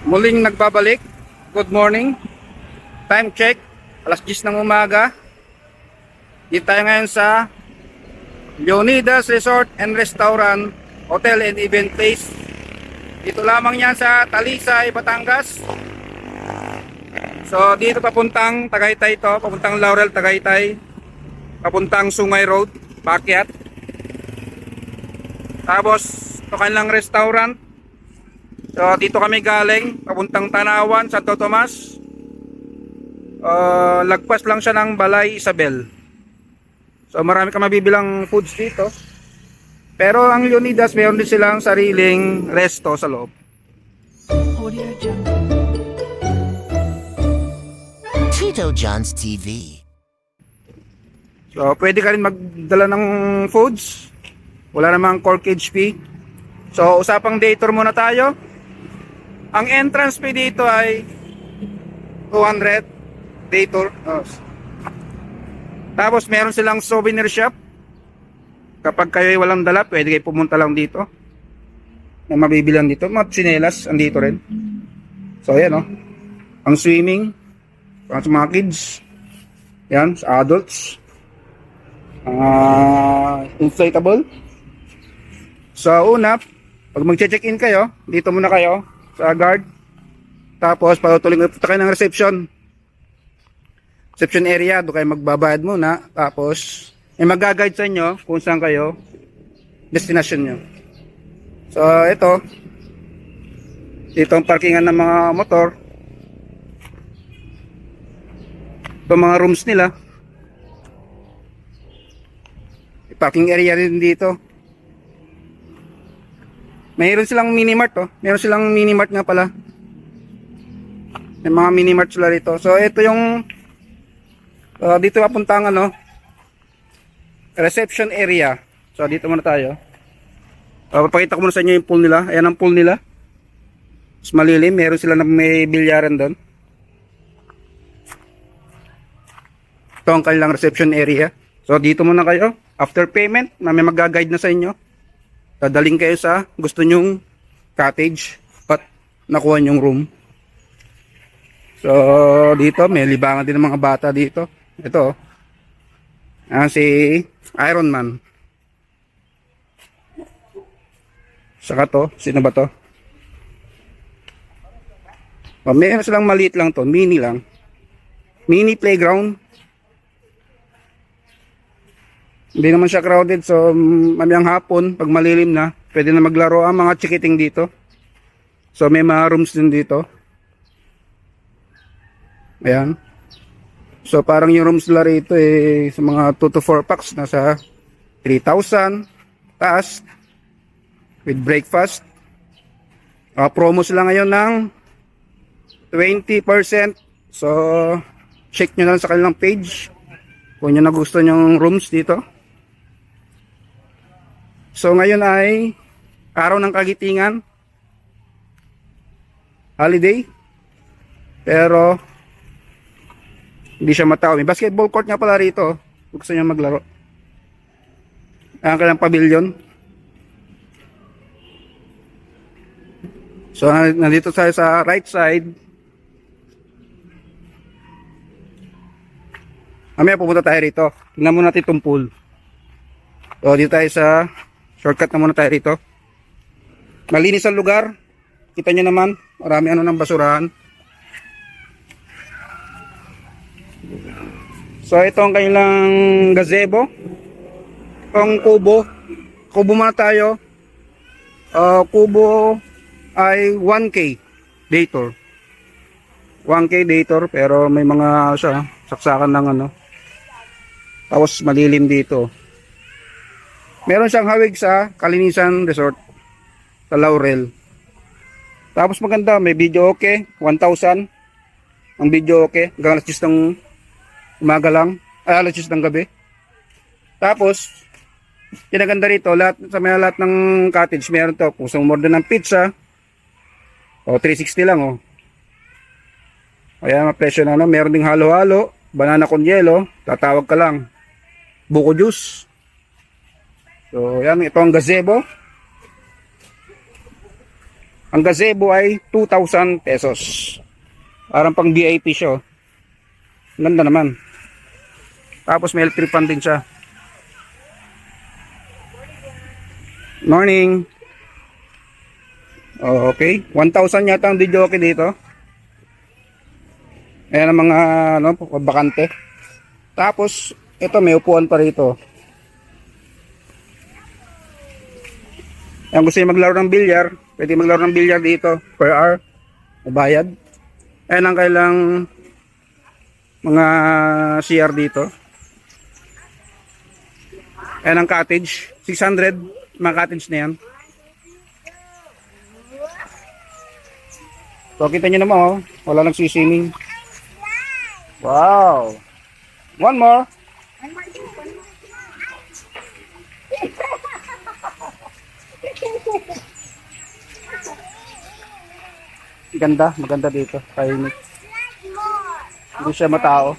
Muling nagbabalik. Good morning. Time check. Alas 10 ng umaga. Dito tayo ngayon sa Leonidas Resort and Restaurant, Hotel and Event Place. Dito lamang yan sa Talisay, Batangas. So dito papuntang Tagaytay to. Papuntang Laurel, Tagaytay. Papuntang Sungay Road, paakyat. Tapos ito kanilang restaurant. So dito kami galing, papuntang Tanawan, Santo Tomas. Lagpas lang siya ng Balay Isabel. So marami ka mabibilang foods dito. Pero ang Leonidas, mayroon din silang sariling resto sa loob. Tito John's TV. So pwede ka rin magdala ng foods. Wala namang corkage fee. So usapang day tour muna tayo. Ang entrance fee dito ay 200 day tour. Tapos meron silang souvenir shop. Kapag kayo ay walang dala, pwede kayo pumunta lang dito. May mabibilan dito. Mga tsinelas, andito rin. So ayan o. Ang swimming. Para sa mga kids. Yan, sa adults. Inflatable. So una, pag mag-check-in kayo, dito muna kayo sa guard. Tapos patutuloy punta kayo ng reception area, doon kayo magbabayad muna. Tapos may mag-guide sa inyo kung saan kayo destination nyo. So dito ang parkingan ng mga motor. Ito mga rooms nila. May parking area rin dito. Mayroon silang minimart Meron silang minimart nga pala. May mga minimart sila rito. So ito yung dito papuntang reception area. So dito muna tayo. Papakita ko muna sa inyo yung pool nila. Ayan ang pool nila. Mas malilim. Meron sila na may bilyaran doon. Ito ang kanilang reception area. So dito muna kayo. After payment, may mag-guide na sa inyo. Dadaling kayo sa gusto nyong cottage at nakuha nyong room. So dito may libangan din ng mga bata dito. Ito si Iron Man. Saka to, sino ba to? Meron silang maliit lang to, mini lang. Mini playground. Hindi naman siya crowded, so mamayang hapon, pag malilim na, pwede na maglaro ang mga chikiting dito. So may mga rooms din dito. Ayan. So parang yung rooms nila rito sa mga 2 to 4 packs, nasa 3,000 taas with breakfast. Promo sila ngayon ng 20%. So check nyo na lang sa kanilang page kung nyo nagustuhan yung rooms dito. So ngayon ay araw ng Kagitingan, holiday, pero hindi siya matao. May basketball court nga pala rito kung gusto nyo maglaro. Ang kanilang pavilion. So nandito tayo sa right side. Mamaya pupunta tayo rito. Tingnan muna natin itong pool. So dito tayo sa shortcut na muna tayo rito. Malinis ang lugar. Kita nyo naman, marami ng basurahan. So ito ang kanilang gazebo. Itong kubo. Kubo muna tayo. Kubo ay 1K day tour. 1K day tour, pero may mga saksakan ng tapos malilim dito. Meron siyang hawig sa Kalinisan Resort sa Laurel. Tapos maganda, may video okay, 1,000 ang video okay, hanggang alas 10 ng umaga lang, alas 10 ng gabi. Tapos kinaganda rito, lahat ng cottage meron to. Kung gusto mo order ng pizza, 360 lang Ayan, presyo na meron ding halo-halo, banana con yelo, tatawag ka lang. Buko juice. So yan, ito ang gazebo. Ang gazebo ay 2,000 pesos. Parang pang VIP siya. Oh. Ganda naman. Tapos may electric fan din siya. Morning. Oh, okay. 1,000 yata ang video okay dito. Ayan ang mga ano, bakante. Tapos, ito may upuan pa rito. Ayan, gusto nyo maglaro ng bilyar, pwede maglaro ng bilyar dito per hour. Bayad. Ayan ang kailang mga CR dito. Ayan ang cottage. 600. Mga cottage na yan. So, kita nyo naman, oh. Wala nagsiswimming. Wow. One more. Ganda, maganda dito. Tahimik. Hindi siya matao.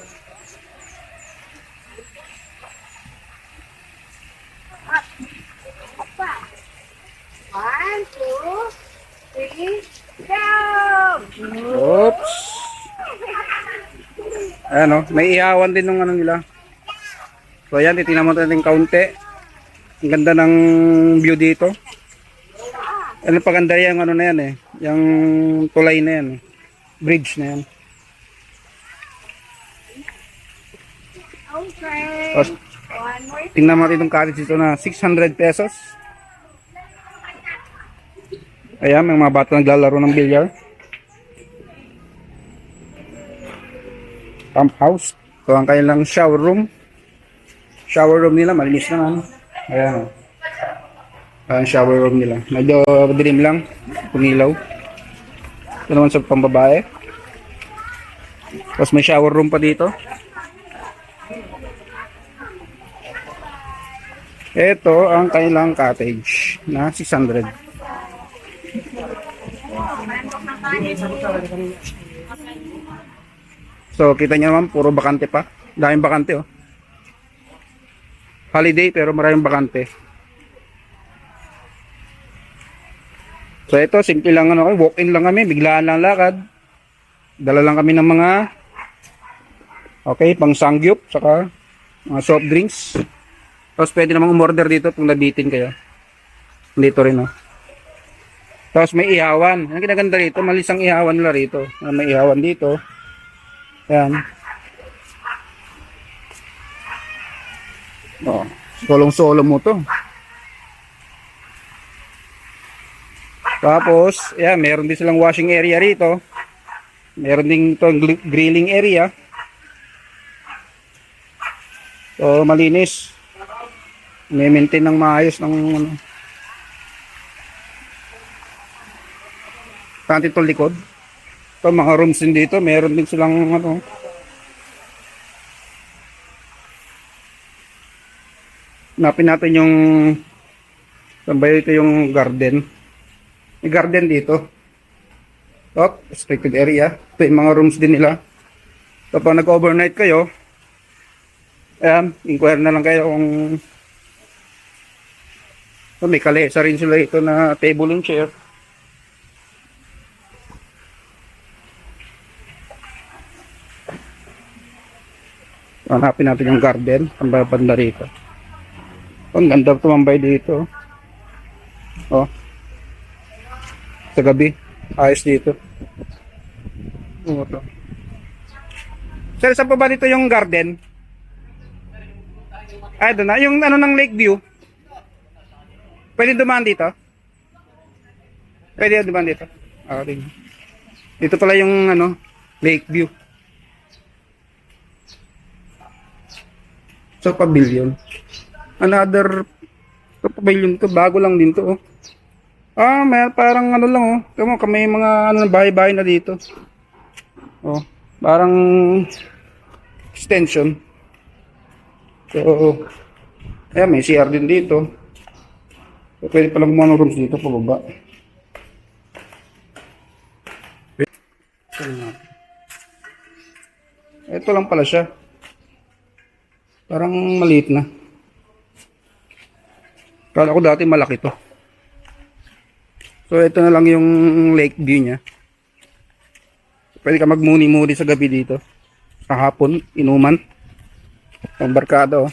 One, two, three, go! Oops. Ayan, oh, may ihawan din ng ano nila. So ayan, titingnan mo natin kaunti. Ang ganda ng view dito. Ano paganda yung ano na yan eh. Yung tulay na yan eh. Bridge na yan. Okay. Tapos, One more. tingnan mo natin itong cottage dito na 600 pesos. Ayan, may mga bata naglalaro ng bilyar. Pump house. So ang kanilang shower room. Shower room nila, malinis naman. Ayan. Ang shower room nila. Medyo dilim lang. Pumilaw. Ito naman sa pambabae. Tapos may shower room pa dito. Ito ang kanilang cottage na 600. So kita nyo naman, puro bakante pa. Daming bakante oh. Holiday pero maraming bakante. So ito, simple lang ano, walk-in lang kami, biglaan lang lakad. Dala lang kami ng mga pang sangyup, saka mga soft drinks. Tapos pwede namang umorder dito kung nabitin kayo. Dito rin oh. Tapos may ihawan. Ang kinaganda rito, malis ang ihawan nila rito. May ihawan dito. Ayan. Oh, solong-solo mo to. Tapos, ayan, meron din silang washing area rito. Meron din ito grilling area. So, malinis. May maintain ng maayos ng ano. Tanti itong likod. Ito, mga rooms din dito. Meron din silang ano. Hanapin natin yung saan ba ito yung garden. May garden dito. Top, restricted area. Ito yung mga rooms din nila. Kapag nag-overnight kayo, ayan, inquire na lang kayo kung may kalesa rin sila ito na table and chair. Hanapin natin yung garden. Ang banda rito. Ang ganda tumambay dito. Oh. Sa gabi. Ayos dito. Oh, to. Sir, saan pa ba dito yung garden? Ay, doon na. Yung ano ng lake view. Pwede dumaan dito? Pwede dumaan dito? Okay. Dito pala yung ano, lake view. So, pavilion. Another pavilion to. Bago lang din to. Oh. Ah, may parang ano lang oh. Tama, may mga ano bahay-bahay na dito. Oh, parang extension. So, ayan, may CR din dito. So, pwede palang mga rooms dito pababa. Ito lang pala siya. Parang maliit na. Kala ko dati malaki to. So ito na lang yung lake view niya. Pwede ka magmuni-muni sa gabi dito. Sa hapon, inuman. Ang barkada oh.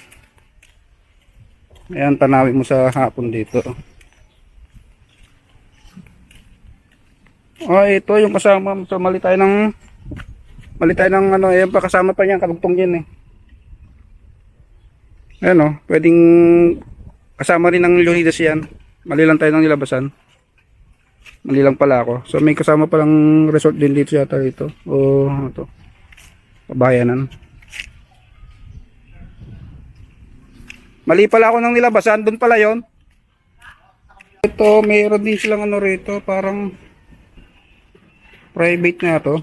Ayan, tanawin mo sa hapon dito. Oh, ito yung kasama. So mali tayo ng ano, ayan pa kasama pa niyan, karugtong yan eh. Ayan oh, pwedeng kasama rin ng Lohidas yan. Mali lang tayo ng nilabasan. Mali lang pala ako. So may kasama palang resort din dito yata dito. O ano to? Kabayanan. Mali pala ako ng nilabasan. Doon pala yon. Ito, mayroon din silang ano rito. Parang private na to.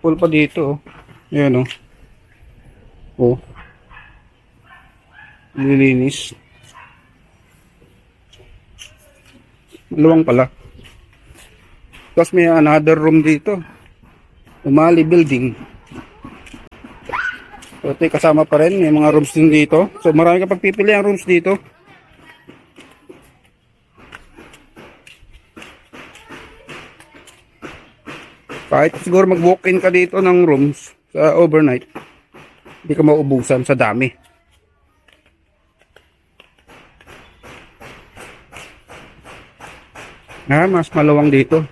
Pool pa dito. Ayan o. Oh. Lilinis. Maluwang pala. Tapos may another room dito. Umali building. So ito kasama pa rin. May mga rooms din dito. So marami kapag pipili ang rooms dito. Kahit siguro mag-walk-in ka dito ng rooms sa overnight, hindi ka mauubusan sa dami. Mas malawang dito.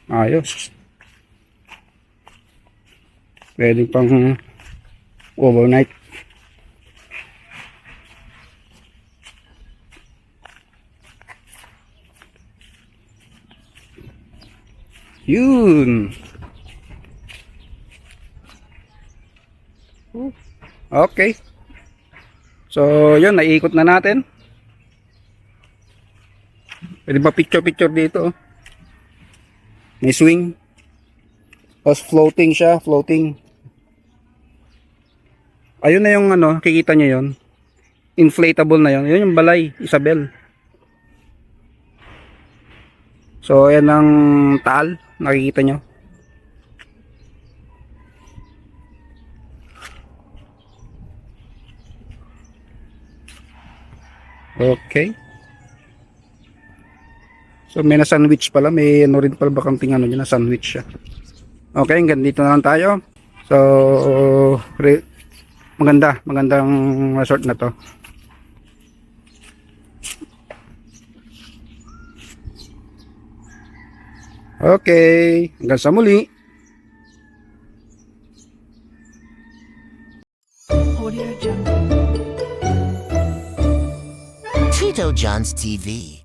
Ayos. Pwede pang overnight. Yun. Okay. So, yun, naiikot na natin. Pwede ba picture-picture dito? Oh. May swing. Tapos floating siya, floating. Ayun na yung ano, kikita nyo yun. Inflatable na yun. Yun yung Balay, Isabel. So, ayan ang Taal. Nakikita nyo. Okay. So may na sandwich pala, may ano rin pala bakang ano niya na sandwich siya. Okay, hanggang dito na lang tayo. So magandang resort na to. Okay, hanggang sa muli. Tito John's TV.